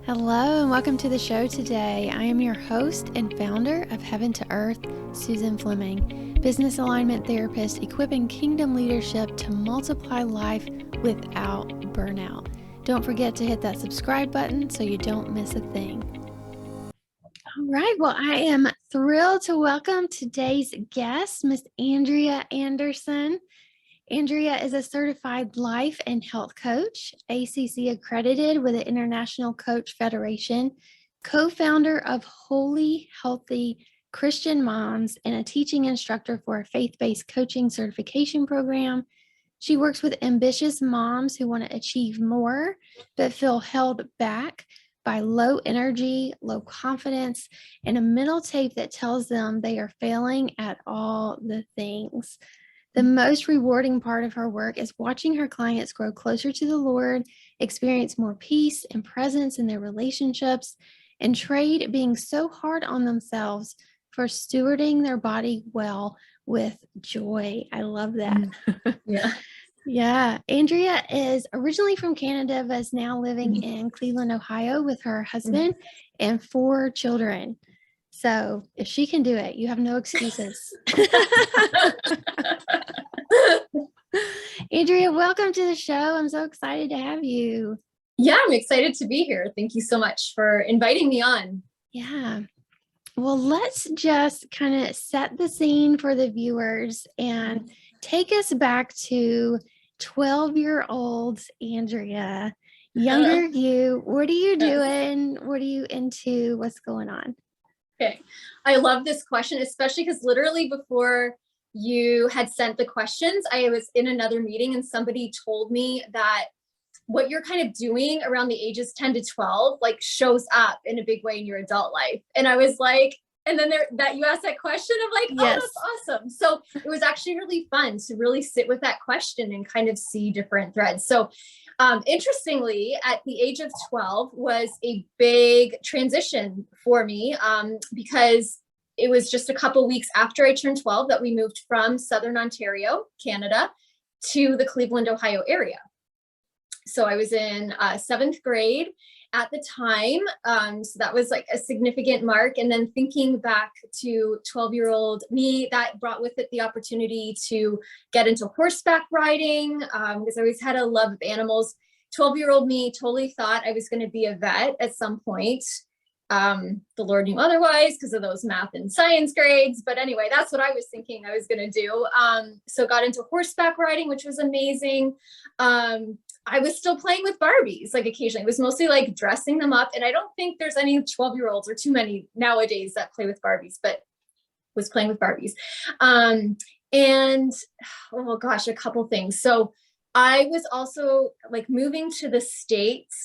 Hello and welcome to the show today. I am your host and founder of Heaven to Earth, Susan Fleming, business alignment therapist, equipping kingdom leadership to multiply life without burnout. Don't forget to hit that subscribe button so you don't miss a thing. All right, well, I am thrilled to welcome today's guest, Miss Andrea Anderson. Andrea is a certified life and health coach, ACC accredited with the International Coach Federation, co-founder of Holy Healthy Christian Moms, and a teaching instructor for a faith-based coaching certification program. She works with ambitious moms who want to achieve more, but feel held back by low energy, low confidence, and a mental tape that tells them they are failing at all the things. The most rewarding part of her work is watching her clients grow closer to the Lord, experience more peace and presence in their relationships, and trade being so hard on themselves for stewarding their body well with joy. I love that. Yeah. Yeah. Andrea is originally from Canada, but is now living in Cleveland, Ohio with her husband and 4 children. So if she can do it, you have no excuses. Andrea, welcome to the show. I'm so excited to have you. Yeah, I'm excited to be here. Thank you so much for inviting me on. Yeah. Well, let's just kind of set the scene for the viewers and take us back to 12-year-old Andrea, younger you. What are you doing? What are you into? What's going on? Okay. I love this question, especially because literally before you had sent the questions, I was in another meeting and somebody told me that what you're kind of doing around the ages 10 to 12, like shows up in a big way in your adult life. And I was like, and then that you asked that question, I'm like, oh, Yes. that's awesome. So it was actually really fun to really sit with that question and kind of see different threads. So interestingly, at the age of 12 was a big transition for me because it was just a couple weeks after I turned 12 that we moved from Southern Ontario, Canada, to the Cleveland, Ohio area. So I was in 7th grade at the time. So that was like a significant mark. And then thinking back to 12-year-old me, that brought with it the opportunity to get into horseback riding because I always had a love of animals. 12-year-old me totally thought I was going to be a vet at some point. The Lord knew otherwise because of those math and science grades. But anyway, that's what I was thinking I was going to do. So got into horseback riding, which was amazing. I was still playing with Barbies, like occasionally. It was mostly like dressing them up. And I don't think there's any 12-year-olds or too many nowadays that play with Barbies, but was playing with Barbies. And oh gosh, a couple things. So I was also like moving to the States.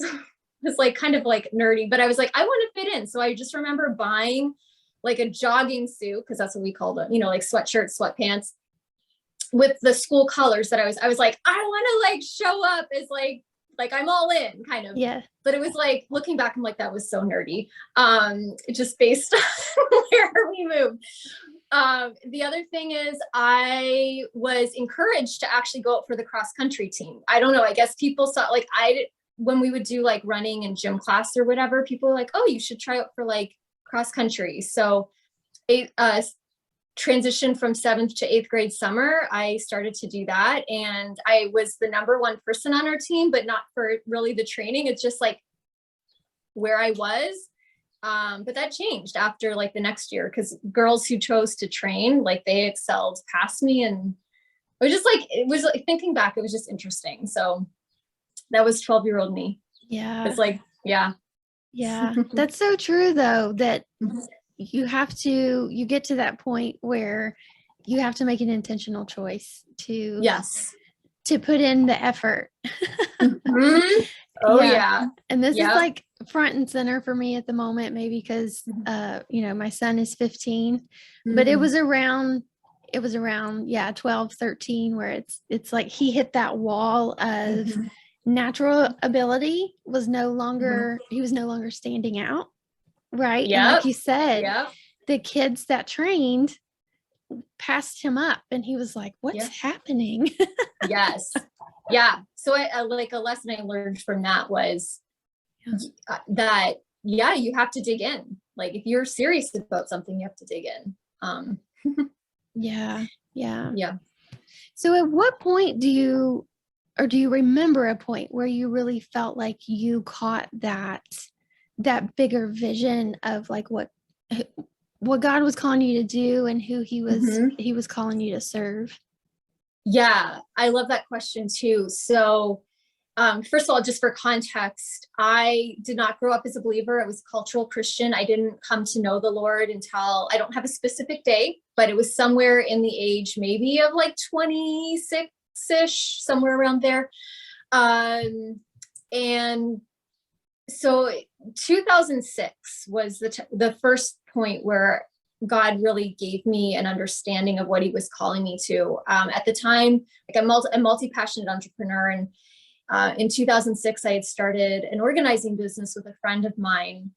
Was like kind of like nerdy, but I was like, I want to fit in. So I just remember buying like a jogging suit, because that's what we called them, like sweatshirt, sweatpants with the school colors that I was like, I want to like show up as like I'm all in kind of. Yeah. But it was like, looking back, I'm like, that was so nerdy. Just based on where we moved. The other thing is I was encouraged to actually go out for the cross country team. I don't know. I guess people saw like when we would do like running and gym class or whatever, people were like, oh, you should try out for like cross country. So it transitioned from 7th to 8th grade summer. I started to do that. And I was the number 1 person on our team, but not for really the training. It's just like where I was. But that changed after like the next year, because girls who chose to train, like they excelled past me. And it was like thinking back, it was just interesting. So that was 12-year-old me. Yeah. It's like, yeah. Yeah. That's so true though, that you get to that point where you have to make an intentional choice to put in the effort. Oh yeah. And this is like front and center for me at the moment, maybe because my son is 15, but it was around 12, 13 where it's like he hit that wall of natural ability was no longer he was no longer standing out, right? And like you said, the kids that trained passed him up and he was like, what's happening? Yes. Yeah. So I like a lesson I learned from that was that, yeah, you have to dig in. Like if you're serious about something, you have to dig in. Yeah. Yeah. So at what point do you remember a point where you really felt like you caught that bigger vision of like what God was calling you to do and who he was calling you to serve? Yeah, I love that question too. So first of all, just for context, I did not grow up as a believer. I was cultural Christian. I didn't come to know the Lord until, I don't have a specific day, but it was somewhere in the age maybe of like 26-ish, somewhere around there. And so 2006 was the first point where God really gave me an understanding of what he was calling me to. At the time, like a multi-passionate entrepreneur, and in 2006, I had started an organizing business with a friend of mine.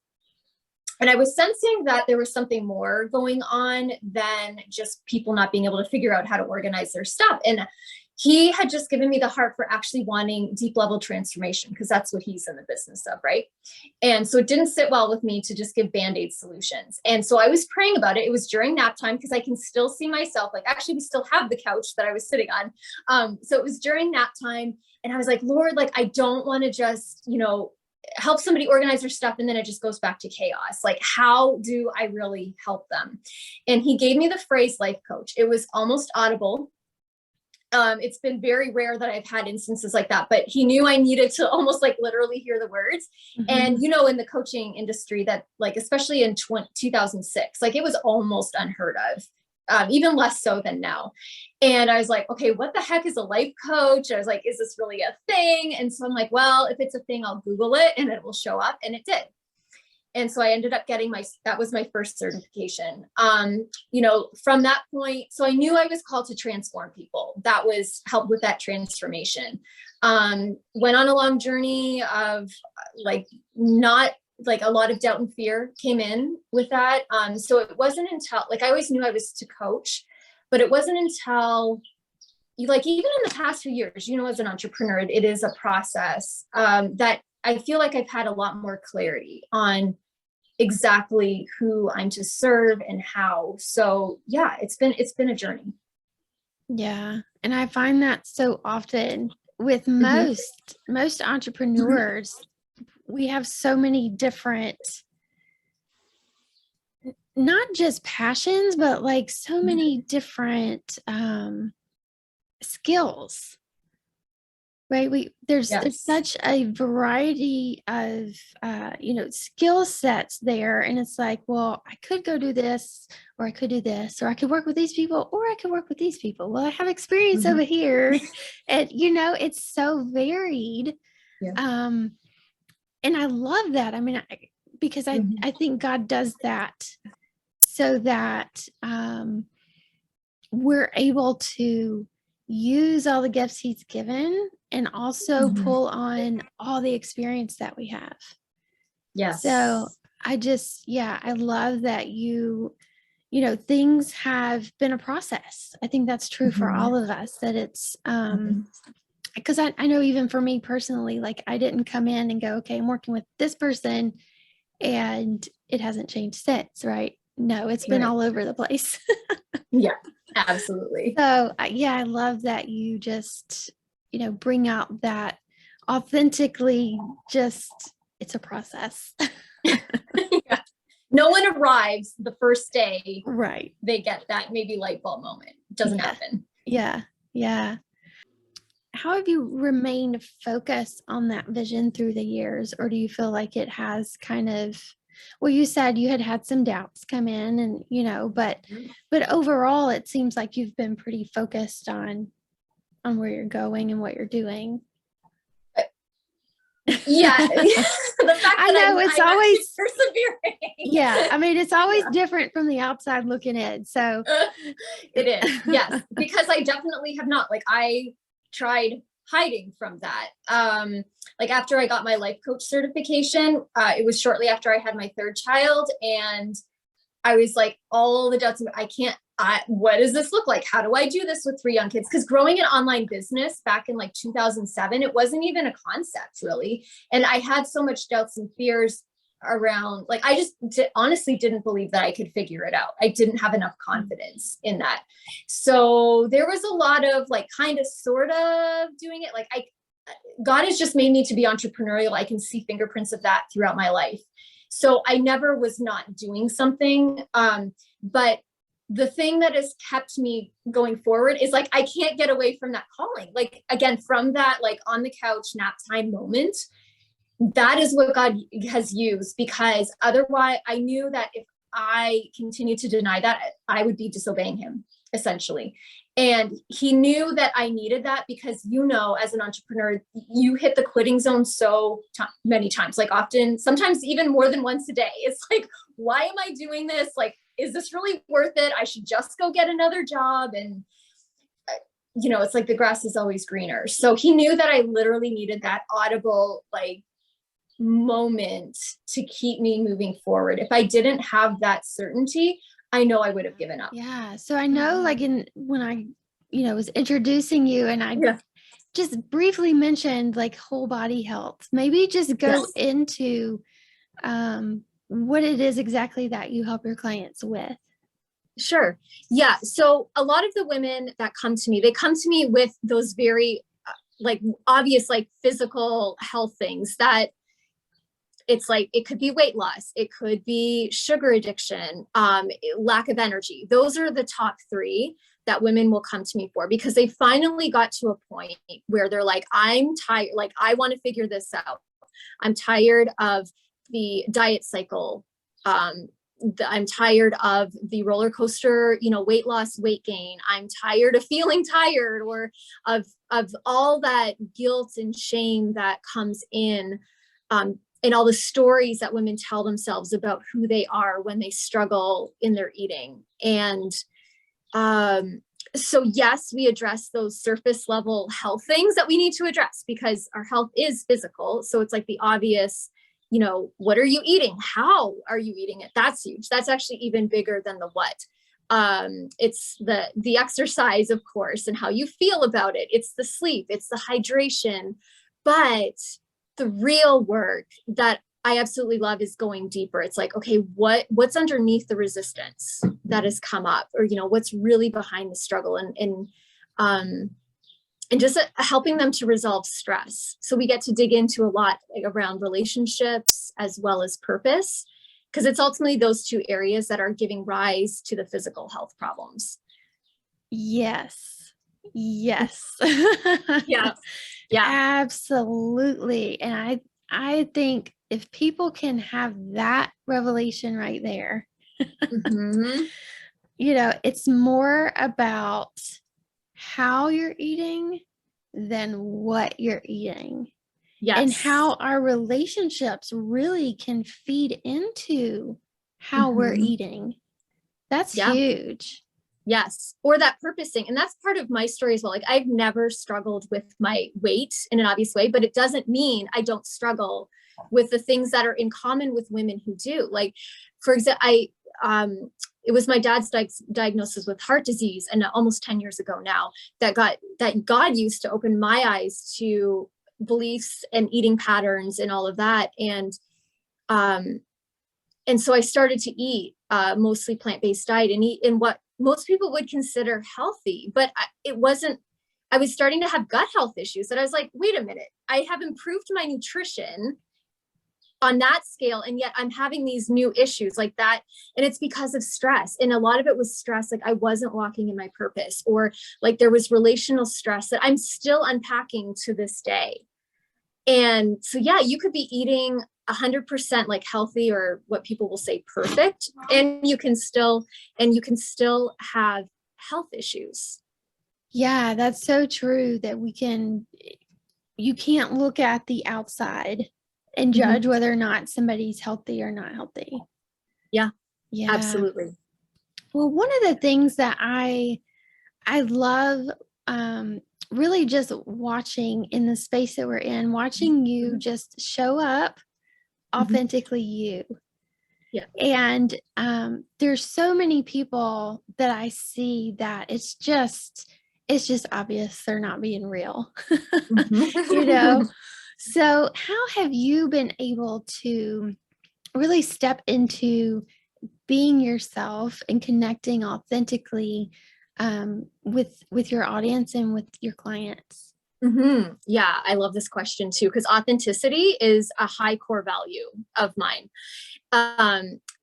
And I was sensing that there was something more going on than just people not being able to figure out how to organize their stuff. And he had just given me the heart for actually wanting deep level transformation, because that's what he's in the business of, right? And so it didn't sit well with me to just give Band-Aid solutions. And so I was praying about it. It was during nap time, because I can still see myself, like actually we still have the couch that I was sitting on. So it was during nap time. And I was like, Lord, like, I don't want to just, help somebody organize their stuff and then it just goes back to chaos. Like, how do I really help them? And he gave me the phrase life coach. It was almost audible. It's been very rare that I've had instances like that, but he knew I needed to almost like literally hear the words. And, in the coaching industry, that like, especially in 2006, like it was almost unheard of. Even less so than now. And I was like, okay, what the heck is a life coach? I was like, is this really a thing? And so I'm like, well, if it's a thing, I'll Google it and it will show up. And it did. And so I ended up getting that was my first certification. From that point, so I knew I was called to transform people. That was help with that transformation. Went on a long journey of not like a lot of doubt and fear came in with that. So it wasn't until, like, I always knew I was to coach, but it wasn't until even in the past few years, as an entrepreneur, it is a process that I feel like I've had a lot more clarity on exactly who I'm to serve and how. So yeah, it's been a journey. Yeah. And I find that so often with most entrepreneurs, we have so many different, not just passions, but like so many different skills, right? There's such a variety of, skill sets there. And it's like, well, I could go do this, or I could do this, or I could work with these people, or I could work with these people. Well, I have experience over here. And, it's so varied. Yeah. And I love that. I mean, because I think God does that so that we're able to use all the gifts he's given and also pull on all the experience that we have. Yes. So I love that things have been a process. I think that's true for all of us, that it's because I know even for me personally, like I didn't come in and go, okay, I'm working with this person and it hasn't changed since, right? No, it's been all over the place. Yeah, absolutely. So I love that you just, bring out that authentically, just, it's a process. Yeah. No one arrives the first day. Right. They get that maybe light bulb moment. It doesn't happen. Yeah. Yeah. How have you remained focused on that vision through the years? Or do you feel like it has kind of, well, you said you had some doubts come in and, but overall it seems like you've been pretty focused on where you're going and what you're doing. Yeah. The fact I know that it's I'm always persevering. Yeah. I mean, it's always different from the outside looking in. So it is. Yes. Because I definitely have not, like, I tried hiding from that. Like after I got my life coach certification, it was shortly after I had my third child, and I was like, all the doubts, what does this look like? How do I do this with 3 young kids? Because growing an online business back in like 2007, it wasn't even a concept really. And I had so much doubts and fears around, like, I just honestly didn't believe that I could figure it out. I didn't have enough confidence in that. So there was a lot of like, kind of, sort of doing it. Like God has just made me to be entrepreneurial. I can see fingerprints of that throughout my life. So I never was not doing something. But the thing that has kept me going forward is like, I can't get away from that calling. Like, again, from that, like on the couch nap time moment, that is what God has used, because otherwise I knew that if I continued to deny that, I would be disobeying him essentially. And he knew that I needed that because, as an entrepreneur, you hit the quitting zone so many times, like often, sometimes even more than once a day. It's like, why am I doing this? Like, is this really worth it? I should just go get another job. And, it's like the grass is always greener. So he knew that I literally needed that audible, like, moment to keep me moving forward. If I didn't have that certainty, I know I would have given up. Yeah. So I know, like, when I, was introducing you, and I just briefly mentioned like whole body health, maybe just go into what it is exactly that you help your clients with. Sure. Yeah. So a lot of the women that come to me, they come to me with those very like obvious, like physical health things that it's like, it could be weight loss. It could be sugar addiction, lack of energy. Those are the top 3 that women will come to me for, because they finally got to a point where they're like, I'm tired. Like, I want to figure this out. I'm tired of the diet cycle. I'm tired of the roller coaster, weight loss, weight gain. I'm tired of feeling tired, or of all that guilt and shame that comes in, and all the stories that women tell themselves about who they are when they struggle in their eating. And so yes, we address those surface level health things that we need to address, because our health is physical. So it's like the obvious, what are you eating? How are you eating it? That's huge. That's actually even bigger than the what. It's the exercise, of course, and how you feel about it. It's the sleep, it's the hydration. But the real work that I absolutely love is going deeper. It's like, okay, what's underneath the resistance that has come up, or, what's really behind the struggle, and just helping them to resolve stress. So we get to dig into a lot around relationships as well as purpose, because it's ultimately those 2 areas that are giving rise to the physical health problems. Yes. Yes. Yeah. Absolutely. And I think if people can have that revelation right there, it's more about how you're eating than what you're eating. Yes. And how our relationships really can feed into how we're eating. That's huge. Yes. Or that purposing. And that's part of my story as well. Like, I've never struggled with my weight in an obvious way, but it doesn't mean I don't struggle with the things that are in common with women who do. Like, for example, it was my dad's diagnosis with heart disease, and almost 10 years ago now, that God used to open my eyes to beliefs and eating patterns and all of that. And so I started to eat mostly plant-based diet, and eat in what most people would consider healthy, but it wasn't. I was starting to have gut health issues that I was like, wait a minute, I have improved my nutrition on that scale, and yet I'm having these new issues like that. And it's because of stress. And a lot of it was stress. Like, I wasn't walking in my purpose, or like there was relational stress that I'm still unpacking to this day. And so, yeah, you could be eating 100% like healthy, or what people will say perfect, and you can still have health issues. Yeah, that's so true, that you can't look at the outside and judge whether or not somebody's healthy or not healthy. Yeah, absolutely. Well, one of the things that I love, really just watching in the space that we're in, watching you just show up authentically you. Yeah. And there's so many people that I see that it's just obvious they're not being real, you know? So how have you been able to really step into being yourself and connecting authentically with your audience and with your clients? Yeah, I love this question too, because authenticity is a high core value of mine.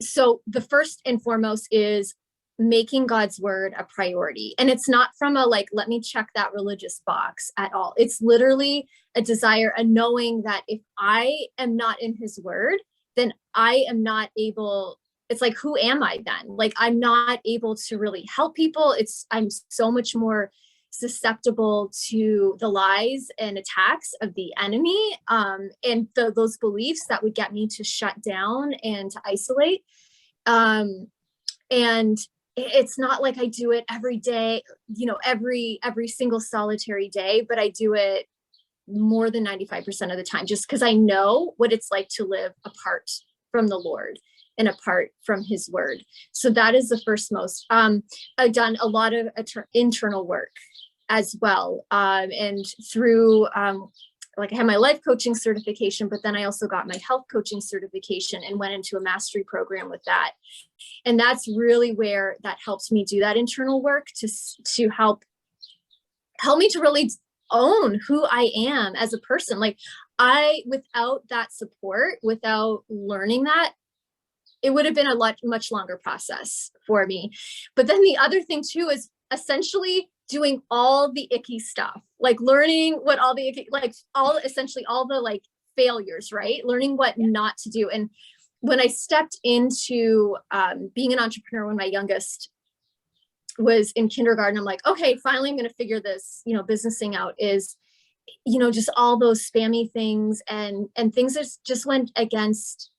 So the first and foremost is making God's word a priority. And it's not from a like, let me check that religious box at all. It's literally a desire, a knowing that if I am not in his word, then I am not able. It's like, who am I then? Like, I'm not able to really help people. I'm so much more susceptible to the lies and attacks of the enemy, and those beliefs that would get me to shut down and to isolate. And it's not like I do it every day, every single solitary day, but I do it more than 95% of the time, just because I know what it's like to live apart from the Lord and apart from his word. So that is the first most. I've done a lot of internal work as well. And through, like I had my life coaching certification, but then I also got my health coaching certification and went into a mastery program with that. And that's really where that helps me do that internal work to help me to really own who I am as a person. Like without that support, without learning that, it would have been a much longer process for me. But then the other thing too is essentially doing all the icky stuff, like learning what all the icky, like essentially all the like failures, right? Learning what not to do. And when I stepped into being an entrepreneur, when my youngest was in kindergarten, I'm like, okay, finally I'm going to figure this, business thing out. Is, just all those spammy things and things that just went against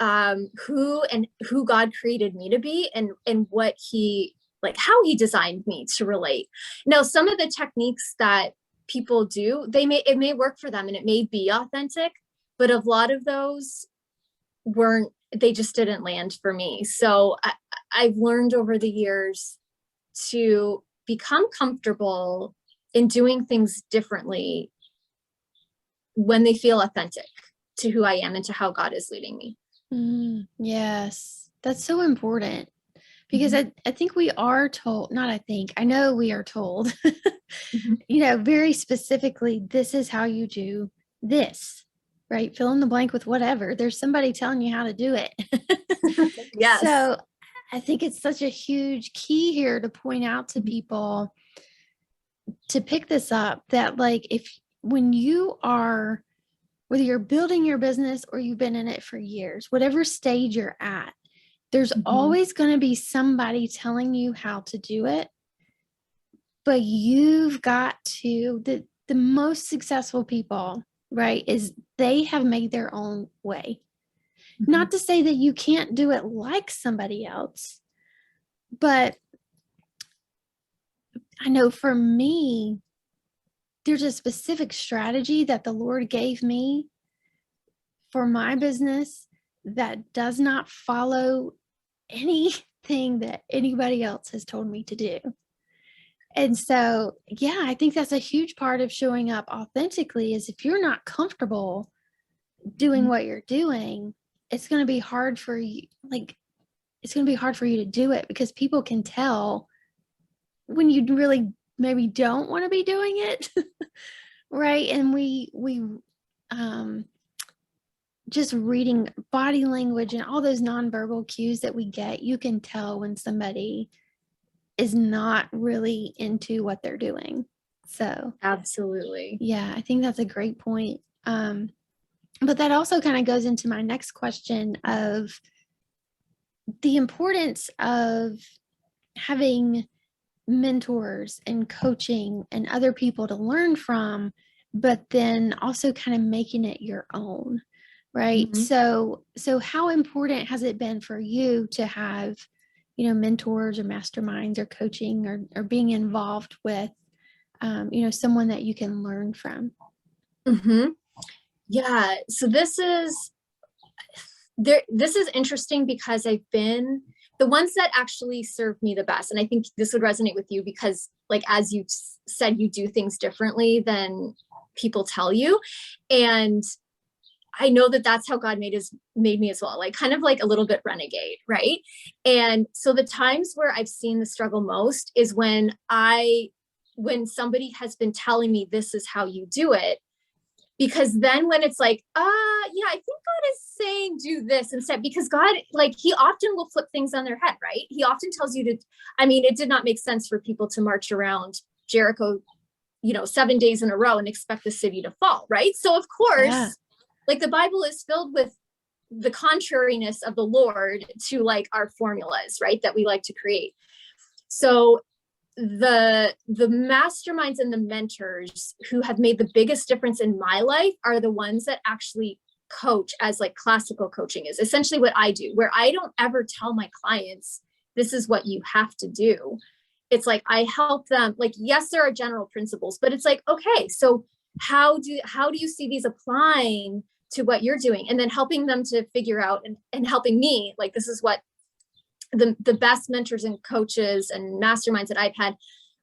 who God created me to be, and what how he designed me to relate. Now, some of the techniques that people do, it may work for them and it may be authentic, but a lot of those they just didn't land for me. So I've learned over the years to become comfortable in doing things differently when they feel authentic to who I am and to how God is leading me. Yes, that's so important, because I think we are told, I know we are told, very specifically, this is how you do this, right? Fill in the blank with whatever. There's somebody telling you how to do it. Yes. So I think it's such a huge key here to point out to people to pick this up, that like when you are, whether you're building your business or you've been in it for years, whatever stage you're at, there's always going to be somebody telling you how to do it. But you've got to, the most successful people, right, is they have made their own way. Not to say that you can't do it like somebody else, but I know for me, there's a specific strategy that the Lord gave me for my business that does not follow anything that anybody else has told me to do. And so, yeah, I think that's a huge part of showing up authentically, is if you're not comfortable doing what you're doing, it's going to be hard for you. It's going to be hard for you to do it, because people can tell when you really maybe don't want to be doing it. Right. And we just reading body language and all those nonverbal cues that we get, you can tell when somebody is not really into what they're doing. So absolutely. Yeah, I think that's a great point. But that also kind of goes into my next question of the importance of having mentors and coaching and other people to learn from, but then also kind of making it your own, right? So how important has it been for you to have, mentors or masterminds or coaching or being involved with, someone that you can learn from? Yeah. So this is this is interesting because I've been the ones that actually serve me the best. And I think this would resonate with you because, like, as you said, you do things differently than people tell you. And I know that that's how God made me as well, like kind of like a little bit renegade, right? And so the times where I've seen the struggle most is when somebody has been telling me this is how you do it. Because then when it's like, yeah, I think God is saying do this instead, because God, like, he often will flip things on their head, right? He often tells you to, I mean, it did not make sense for people to march around Jericho, 7 days in a row and expect the city to fall, right? So of course, like, the Bible is filled with the contrariness of the Lord to, like, our formulas, right, that we like to create. So the masterminds and the mentors who have made the biggest difference in my life are the ones that actually coach as, like, classical coaching is essentially what I do, where I don't ever tell my clients, this is what you have to do. It's like, I help them, like, yes, there are general principles, but it's like, okay, so how do you see these applying to what you're doing? And then helping them to figure out and helping me, like, this is what the best mentors and coaches and masterminds that I've had,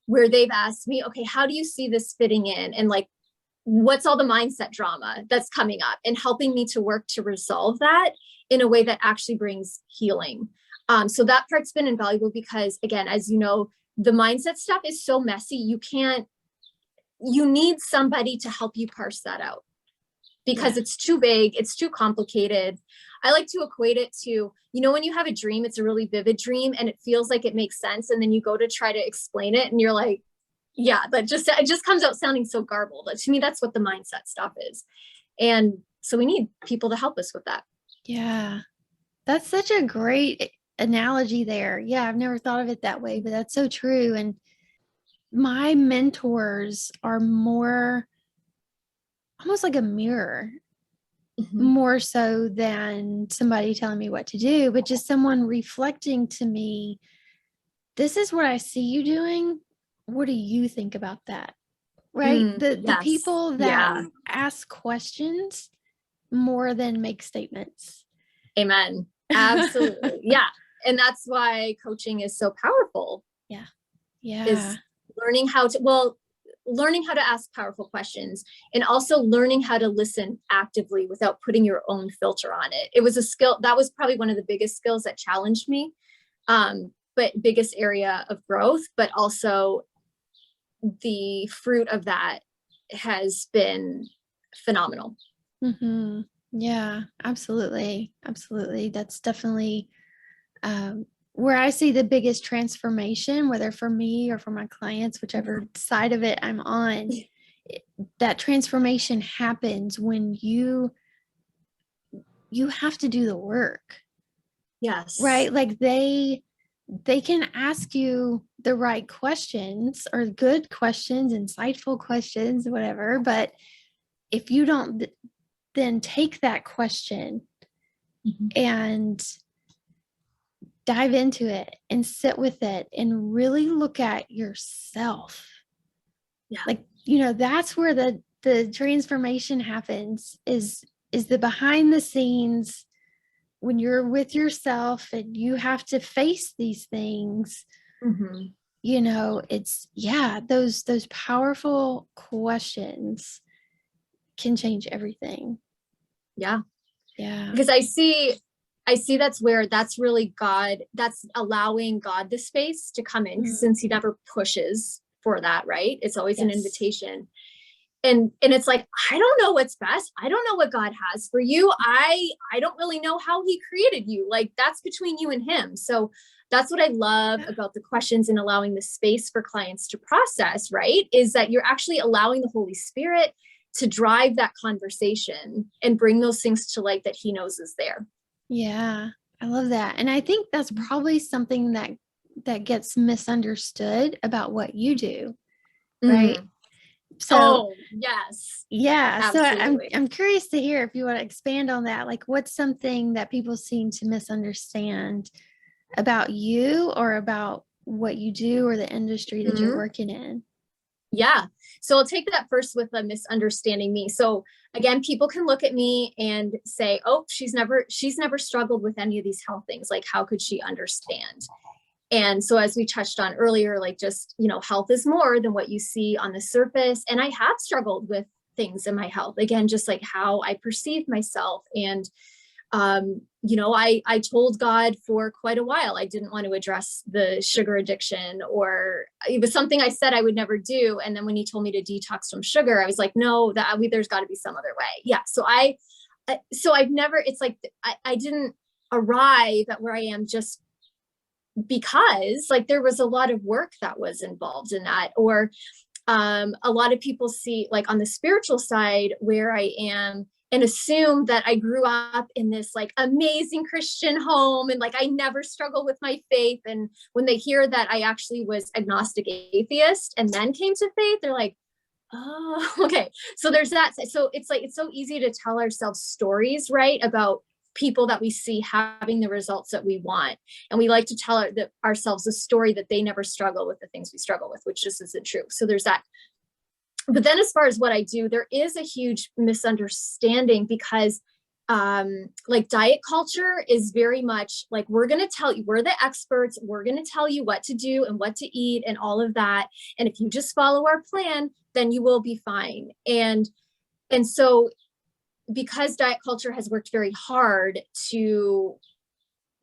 where they've asked me, okay, how do you see this fitting in? And, like, what's all the mindset drama that's coming up, and helping me to work to resolve that in a way that actually brings healing. So that part's been invaluable because, again, as you know, the mindset stuff is so messy. You need somebody to help you parse that out because it's too big. It's too complicated. I like to equate it to, when you have a dream, it's a really vivid dream and it feels like it makes sense. And then you go to try to explain it and you're like, yeah, it just comes out sounding so garbled. But to me, that's what the mindset stuff is. And so we need people to help us with that. Yeah. That's such a great analogy there. Yeah. I've never thought of it that way, but that's so true. And my mentors are more almost like a mirror, more so than somebody telling me what to do, but just someone reflecting to me, this is what I see you doing. What do you think about that? Right? The people that ask questions more than make statements. Amen. Absolutely. Yeah. And that's why coaching is so powerful. Yeah. Yeah. Is learning how to ask powerful questions, and also learning how to listen actively without putting your own filter on it. It was a skill that was probably one of the biggest skills that challenged me, but biggest area of growth, but also the fruit of that has been phenomenal. Mm-hmm. Yeah, absolutely. Absolutely. That's definitely where I see the biggest transformation, whether for me or for my clients, whichever side of it I'm on. That transformation happens when you have to do the work. Yes. Right? Like they can ask you the right questions, or good questions, insightful questions, whatever, but if you don't then take that question and dive into it and sit with it and really look at yourself. Yeah. Like, that's where the transformation happens, is the behind the scenes, when you're with yourself and you have to face these things. It's those powerful questions can change everything. Yeah. Yeah. Because I see that's really God, that's allowing God the space to come in, since he never pushes for that, right? It's always an invitation. And it's like, I don't know what's best. I don't know what God has for you. I don't really know how he created you. Like, that's between you and him. So that's what I love about the questions and allowing the space for clients to process, right? Is that you're actually allowing the Holy Spirit to drive that conversation and bring those things to light that he knows is there. Yeah, I love that. And I think that's probably something that gets misunderstood about what you do, right? So, yes. Yeah. Absolutely. So I'm curious to hear if you want to expand on that. Like, what's something that people seem to misunderstand about you or about what you do or the industry that you're working in? Yeah. So I'll take that first with a misunderstanding me. So again, people can look at me and say, oh, she's never struggled with any of these health things. Like, how could she understand? And so as we touched on earlier, like just, health is more than what you see on the surface. And I have struggled with things in my health. Again, just like how I perceive myself. And I told God for quite a while I didn't want to address the sugar addiction, or it was something I said I would never do. And then when he told me to detox from sugar, I was like, no, there's got to be some other way. Yeah. So I've never, it's like, I didn't arrive at where I am just because like there was a lot of work that was involved in that. Or a lot of people see like on the spiritual side where I am and assume that I grew up in this like amazing Christian home and like I never struggled with my faith. And when they hear that I actually was agnostic atheist and then came to faith, they're like, oh, okay. So there's that. So it's like, it's so easy to tell ourselves stories, right, about people that we see having the results that we want. And we like to tell ourselves a story that they never struggle with the things we struggle with, which just isn't true. So there's that. But then as far as what I do, there is a huge misunderstanding because like diet culture is very much like, we're going to tell you, we're the experts. We're going to tell you what to do and what to eat and all of that. And if you just follow our plan, then you will be fine. And so because diet culture has worked very hard to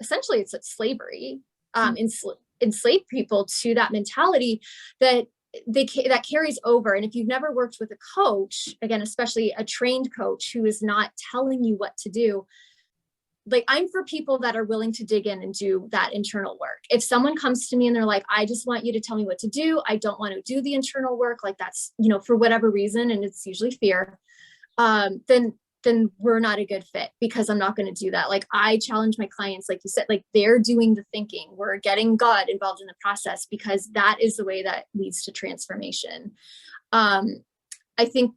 essentially, it's like slavery, enslave people to that mentality that that carries over. And if you've never worked with a coach, again, especially a trained coach who is not telling you what to do, like I'm for people that are willing to dig in and do that internal work. If someone comes to me and they're like, I just want you to tell me what to do, I don't want to do the internal work, like that's, for whatever reason, and it's usually fear, then we're not a good fit, because I'm not going to do that. Like I challenge my clients, like you said, like they're doing the thinking. We're getting God involved in the process, because that is the way that leads to transformation. I think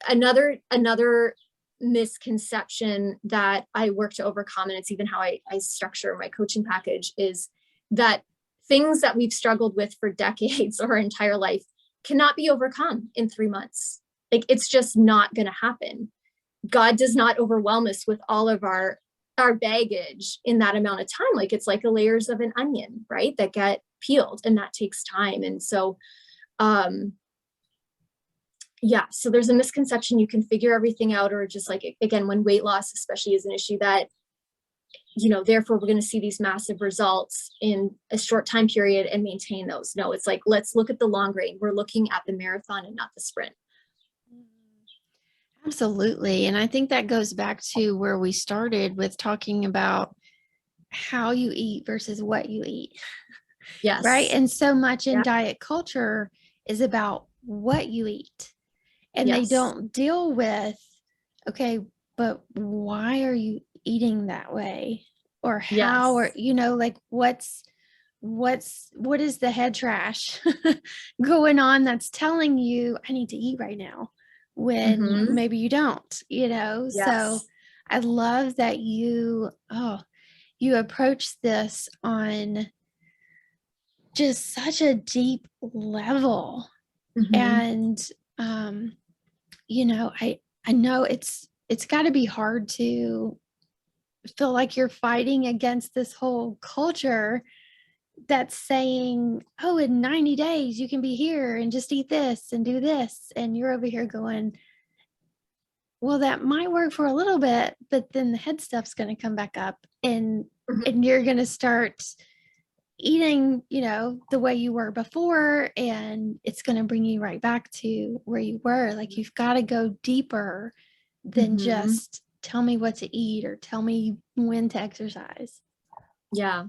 another misconception that I work to overcome, and it's even how I structure my coaching package, is that things that we've struggled with for decades or our entire life cannot be overcome in 3 months. Like it's just not going to happen. God does not overwhelm us with all of our baggage in that amount of time. Like it's like the layers of an onion, right, that get peeled, and that takes time. And so, so there's a misconception you can figure everything out, or just like, again, when weight loss especially is an issue, that, therefore we're going to see these massive results in a short time period and maintain those. No, it's like, let's look at the long range. We're looking at the marathon and not the sprint. Absolutely. And I think that goes back to where we started with talking about how you eat versus what you eat. Yes. Right. And so much in diet culture is about what you eat. And they don't deal with, okay, but why are you eating that way? Or how, or, like what is the head trash going on that's telling you I need to eat right now, when maybe you don't, So I love that you approach this on just such a deep level. And, I know it's gotta be hard to feel like you're fighting against this whole culture that's saying, oh, in 90 days you can be here and just eat this and do this. And you're over here going, well, that might work for a little bit, but then the head stuff's going to come back up, and you're going to start eating, the way you were before, and it's going to bring you right back to where you were. Like you've got to go deeper than just tell me what to eat or tell me when to exercise. Yeah.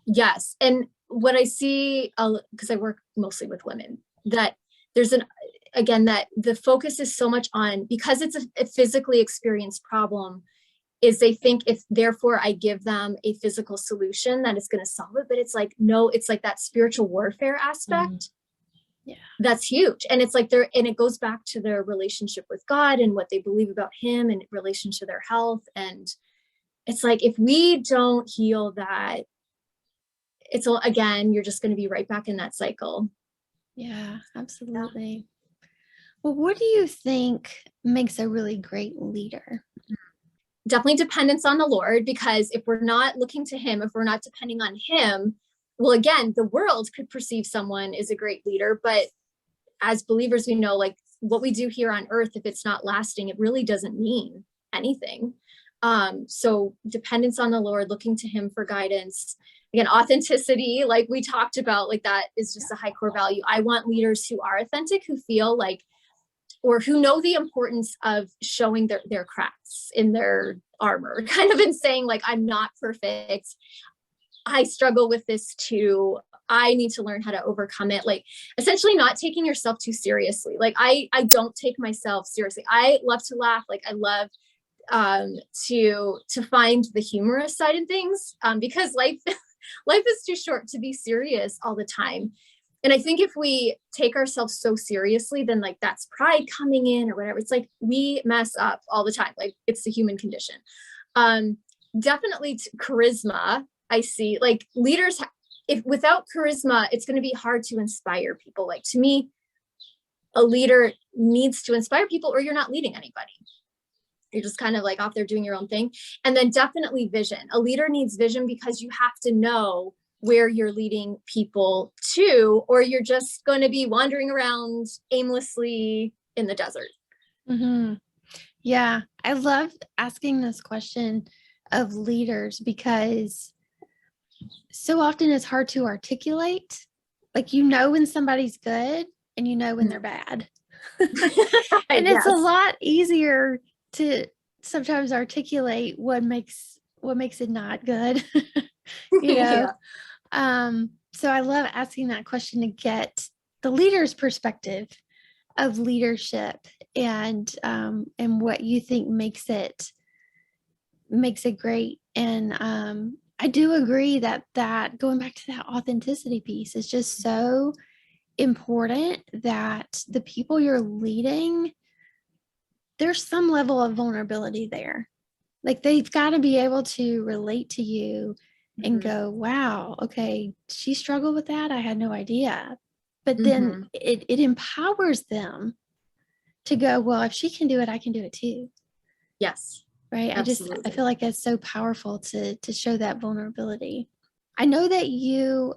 Yes. And what I see, because I work mostly with women, that there's that the focus is so much on, because it's a physically experienced problem, is they think if therefore I give them a physical solution that is going to solve it. But it's like, no, it's like that spiritual warfare aspect. Yeah. That's huge. And it's like and it goes back to their relationship with God and what they believe about him in relation to their health. And it's like, if we don't heal that, it's again, you're just going to be right back in that cycle. Yeah, Yeah. absolutely. Well, what do you think makes a really great leader? Definitely dependence on the Lord, because if we're not looking to him, if we're not depending on him, well, again, the world could perceive someone as a great leader, but as believers, we know like what we do here on earth, if it's not lasting, it really doesn't mean anything. So dependence on the Lord, looking to him for guidance. Again, authenticity, like we talked about, like that is just a high core value. I want leaders who are authentic, who feel like, or who know the importance of showing their cracks in their armor, kind of in saying like, I'm not perfect. I struggle with this too. I need to learn how to overcome it. Like essentially not taking yourself too seriously. Like I don't take myself seriously. I love to laugh. Like I love to find the humorous side in things, because life life is too short to be serious all the time. And I think if we take ourselves so seriously, then like that's pride coming in or whatever. It's like we mess up all the time. Like it's the human condition. Um, Definitely charisma. I see like leaders, if without charisma, it's going to be hard to inspire people. Like to me, a leader needs to inspire people or you're not leading anybody. You're just kind of like off there doing your own thing. And then definitely vision. A leader needs vision because you have to know where you're leading people to, or you're just going to be wandering around aimlessly in the desert. Mm-hmm. Yeah, I love asking this question of leaders because so often it's hard to articulate. Like, you know, when somebody's good and you know when they're bad. And it's a Yes. lot easier to sometimes articulate what makes it not good. You know? Yeah. So I love asking that question to get the leader's perspective of leadership and what you think makes it great. And I do agree that going back to that authenticity piece is just so important, that the people you're leading, there's some level of vulnerability there. Like they've got to be able to relate to you and go, wow, okay, she struggled with that. I had no idea. But then it empowers them to go, well, if she can do it, I can do it too. Yes. Right. Absolutely. I feel like it's so powerful to show that vulnerability. I know that you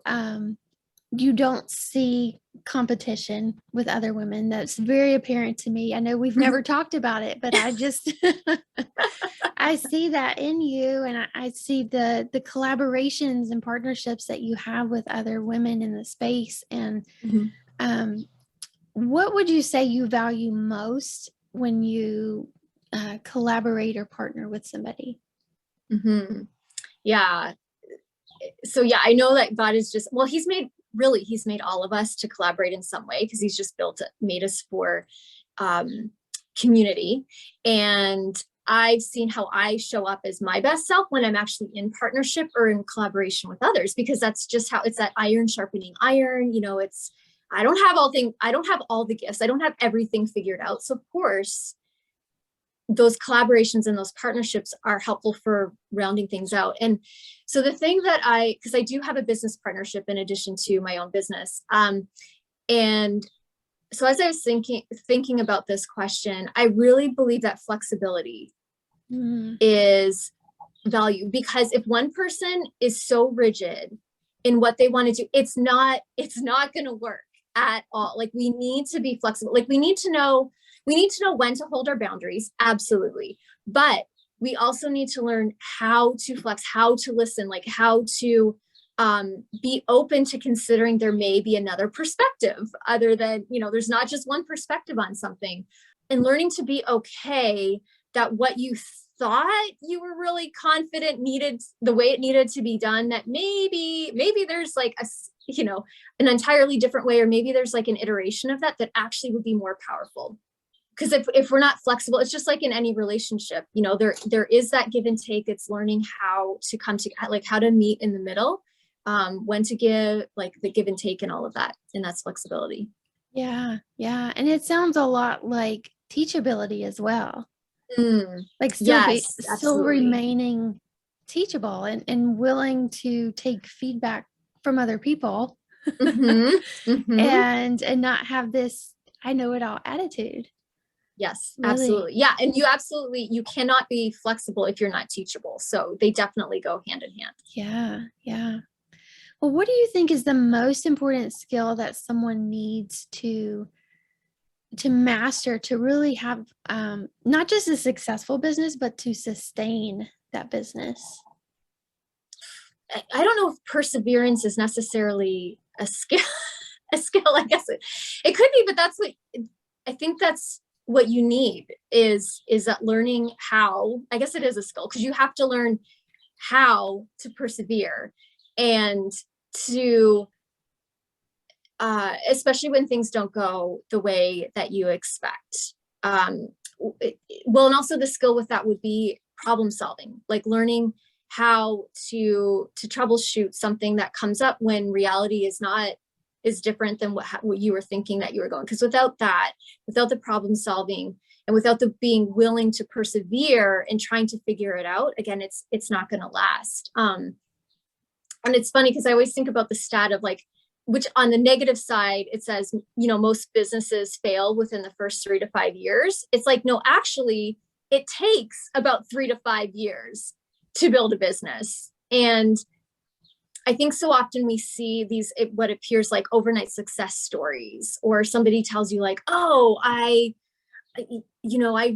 don't see competition with other women. That's very apparent to me. I know we've never talked about it, but I just I see that in you, and I see the collaborations and partnerships that you have with other women in the space. And what would you say you value most when you collaborate or partner with somebody? Yeah. So yeah, I know that God is just, well, he's made all of us to collaborate in some way, because he's just made us for community. And I've seen how I show up as my best self when I'm actually in partnership or in collaboration with others, because that's just how it's that iron sharpening iron. You know, it's, I don't have all the gifts. I don't have everything figured out. So of course, those collaborations and those partnerships are helpful for rounding things out. And so the thing that because I do have a business partnership in addition to my own business. And so as I was thinking about this question, I really believe that flexibility is value, because if one person is so rigid in what they want to do, it's not going to work at all. Like we need to be flexible. Like we need to know when to hold our boundaries. Absolutely. But we also need to learn how to flex, how to listen, like how to be open to considering there may be another perspective other than, there's not just one perspective on something, and learning to be okay that what you thought you were really confident needed the way it needed to be done, that maybe there's like an entirely different way, or maybe there's like an iteration of that actually would be more powerful. Because if we're not flexible, it's just like in any relationship, there is that give and take. It's learning how to come to, like how to meet in the middle, when to give, like the give and take and all of that. And that's flexibility. Yeah. Yeah. And it sounds a lot like teachability as well. Like Yes, still absolutely. remaining teachable and willing to take feedback from other people. Mm-hmm. Mm-hmm. and not have this I know it all attitude. Yes, Really. absolutely. Yeah. And you cannot be flexible if you're not teachable. So they definitely go hand in hand. Yeah. Yeah. Well, what do you think is the most important skill that someone needs to master to really have not just a successful business, but to sustain that business? I don't know if perseverance is necessarily a skill, a skill, I guess it could be, but I think that's what you need is that learning how, I guess it is a skill because you have to learn how to persevere and to especially when things don't go the way that you expect. Well, and also the skill with that would be problem solving, like learning how to troubleshoot something that comes up when reality is different than what you were thinking that you were going. Because without the problem solving and without the being willing to persevere and trying to figure it out, again, it's not going to last. And it's funny because I always think about the stat of like, which on the negative side, it says, most businesses fail within the first 3 to 5 years. It's like, no, actually, it takes about 3 to 5 years to build a business. And I think so often we see what appears like overnight success stories, or somebody tells you like, oh, I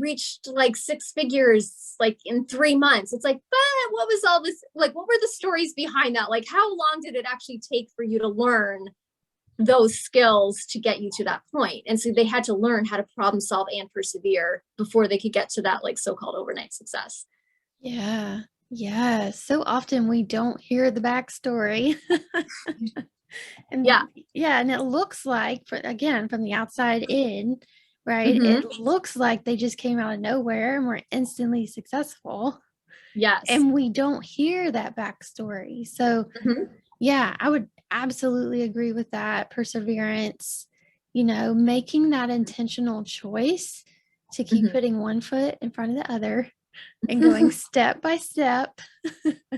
reached like 6 figures like in 3 months. It's like, but what was all this? Like, what were the stories behind that? Like, how long did it actually take for you to learn those skills to get you to that point? And so they had to learn how to problem solve and persevere before they could get to that like so-called overnight success. Yeah. Yeah. So often we don't hear the backstory. And Yeah. yeah, and it looks like, again, from the outside in, right? Mm-hmm. It looks like they just came out of nowhere and were instantly successful. Yes. And we don't hear that backstory. So, Mm-hmm. yeah, I would absolutely agree with that. Perseverance, making that intentional choice to keep Mm-hmm. putting one foot in front of the other and going step by step.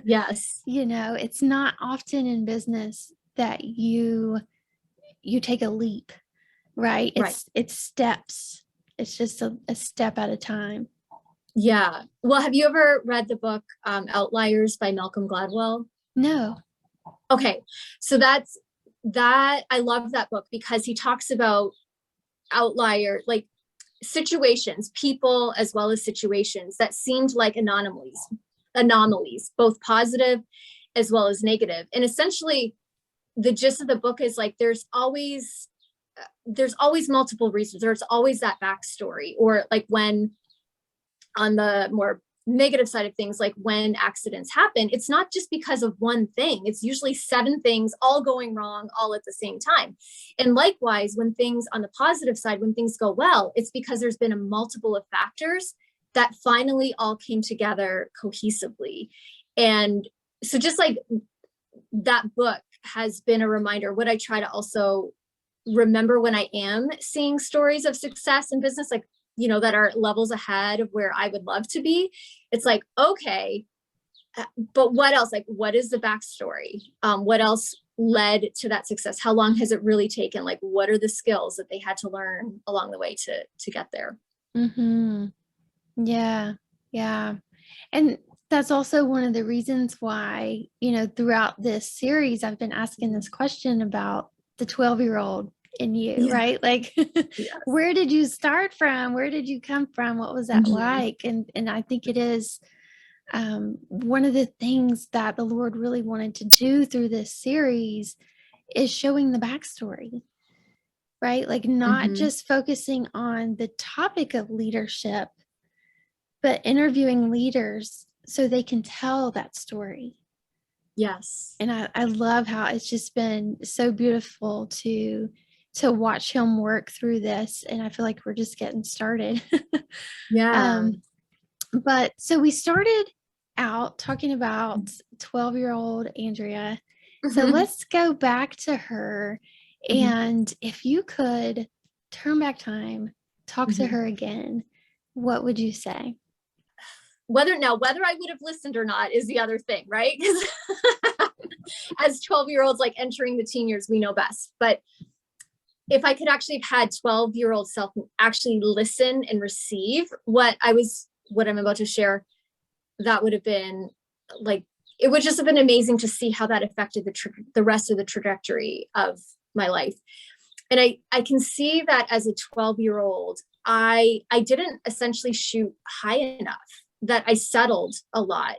Yes. It's not often in business that you take a leap, right? Right. It's steps. It's just a step at a time. Yeah. Well, have you ever read the book Outliers by Malcolm Gladwell? No. Okay. So I love that book because he talks about outlier, like situations, people, as well as situations that seemed like anomalies, both positive as well as negative. And essentially the gist of the book is like, there's always multiple reasons. There's always that backstory, or like when on the more negative side of things, like when accidents happen, it's not just because of one thing. It's usually 7 things all going wrong all at the same time. And likewise, when things on the positive side, when things go well, it's because there's been a multiple of factors that finally all came together cohesively. And so just like that book has been a reminder, what I try to also remember when I am seeing stories of success in business, like, that are levels ahead of where I would love to be. It's like, okay, but what else? Like, what is the backstory? What else led to that success? How long has it really taken? Like, what are the skills that they had to learn along the way to get there? Mm-hmm. Yeah. Yeah. And that's also one of the reasons why, throughout this series, I've been asking this question about the 12-year-old in you, Yeah. right? Like, Yes. where did you start from? Where did you come from? What was that like? And I think it is one of the things that the Lord really wanted to do through this series is showing the backstory, right? Like, not just focusing on the topic of leadership, but interviewing leaders so they can tell that story. Yes. And I love how it's just been so beautiful to watch him work through this. And I feel like we're just getting started. Yeah. But so we started out talking about 12-year-old Andrea. So let's go back to her. And if you could turn back time, talk to her again, what would you say? Whether I would have listened or not is the other thing, right? as 12-year-olds, like entering the teen years, we know best. But if I could actually have had 12-year-old self actually listen and receive what I'm about to share, that would have been like, it would just have been amazing to see how that affected the rest of the trajectory of my life. And I can see that as a 12-year-old, I didn't essentially shoot high enough, that I settled a lot.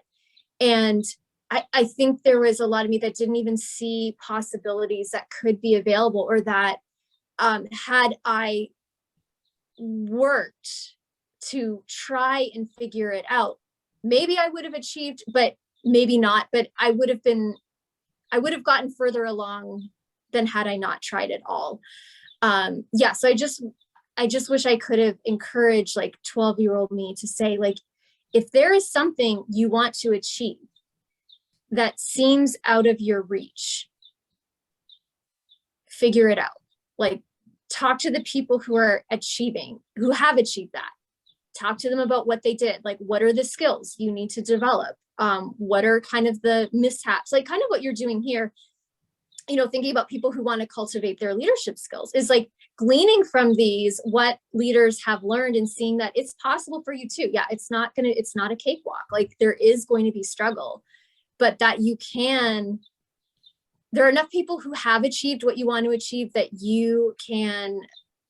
And I think there was a lot of me that didn't even see possibilities that could be available, or that had I worked to try and figure it out, maybe I would have achieved, but maybe not. But I would have gotten further along than had I not tried at all. So I just wish I could have encouraged like 12-year-old me to say, like, if there is something you want to achieve that seems out of your reach, figure it out. Like, talk to the people who have achieved that. Talk to them about what they did. Like, what are the skills you need to develop? What are kind of the mishaps? Like, kind of what you're doing here, thinking about people who want to cultivate their leadership skills, is like gleaning from these what leaders have learned and seeing that it's possible for you too. Yeah, it's not a cakewalk. Like, there is going to be struggle, but that there are enough people who have achieved what you want to achieve that you can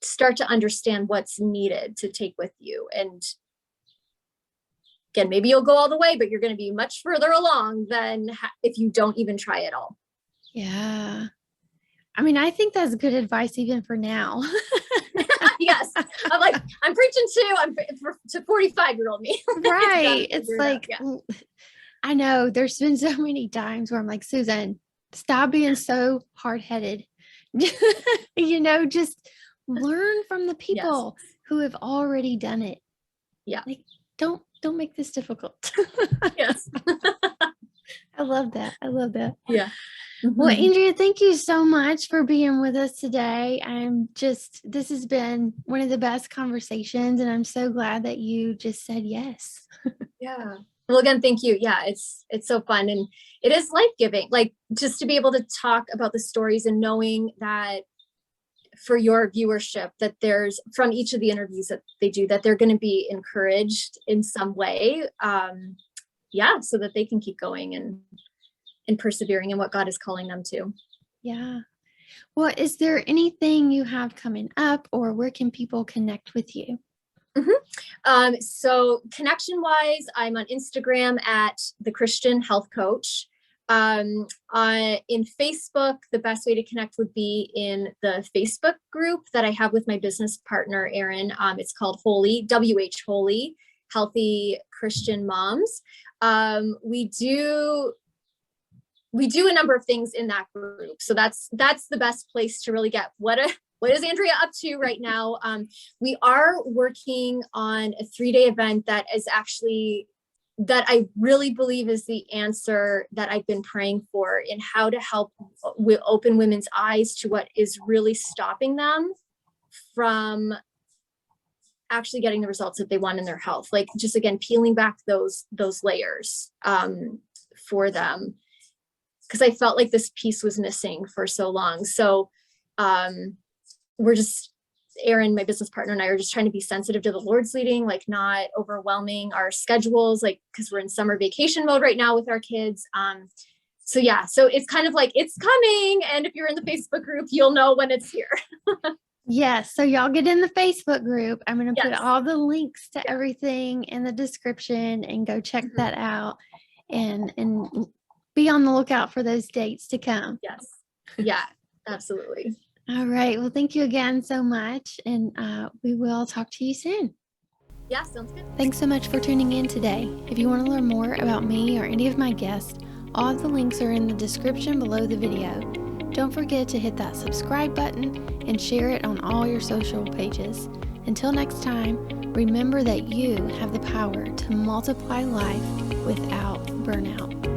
start to understand what's needed to take with you. And again, maybe you'll go all the way, but you're going to be much further along than if you don't even try at all. Yeah. I mean, I think that's good advice even for now. Yes. I'm preaching to 45-year-old me. Right. It's like, yeah. I know there's been so many times where I'm like, Susan, stop being so hard-headed. Just learn from the people who have already done it. Yeah. Like, don't make this difficult. Yes. I love that. Yeah. Mm-hmm. Well, Andrea, thank you so much for being with us today. This has been one of the best conversations, and I'm so glad that you just said yes. Yeah. Well, again, thank you. Yeah, it's so fun, and it is life-giving. Like, just to be able to talk about the stories and knowing that for your viewership, that there's, from each of the interviews that they do, that they're going to be encouraged in some way. So that they can keep going and persevering in what God is calling them to. Yeah. Well, is there anything you have coming up, or where can people connect with you? Mm-hmm. So connection-wise, I'm on Instagram at The Christian Health Coach. In Facebook, the best way to connect would be in the Facebook group that I have with my business partner, Erin. It's called Holy, WH Holy, Healthy Christian Moms. We do a number of things in that group. So that's the best place to really get what is Andrea up to right now. We are working on a 3-day event that I really believe is the answer that I've been praying for, in how to help open women's eyes to what is really stopping them from actually getting the results that they want in their health. Like, just again, peeling back those layers for them. Because I felt like this piece was missing for so long. So Erin, my business partner, and I are just trying to be sensitive to the Lord's leading, like not overwhelming our schedules, like, because we're in summer vacation mode right now with our kids. So it's kind of like, it's coming. And if you're in the Facebook group, you'll know when it's here. Yes. So y'all get in the Facebook group. I'm going to put all the links to everything in the description, and go check that out, and be on the lookout for those dates to come. Yes. Yeah, absolutely. All right. Well, thank you again so much. And we will talk to you soon. Yeah, sounds good. Thanks so much for tuning in today. If you want to learn more about me or any of my guests, all of the links are in the description below the video. Don't forget to hit that subscribe button and share it on all your social pages. Until next time, remember that you have the power to multiply life without burnout.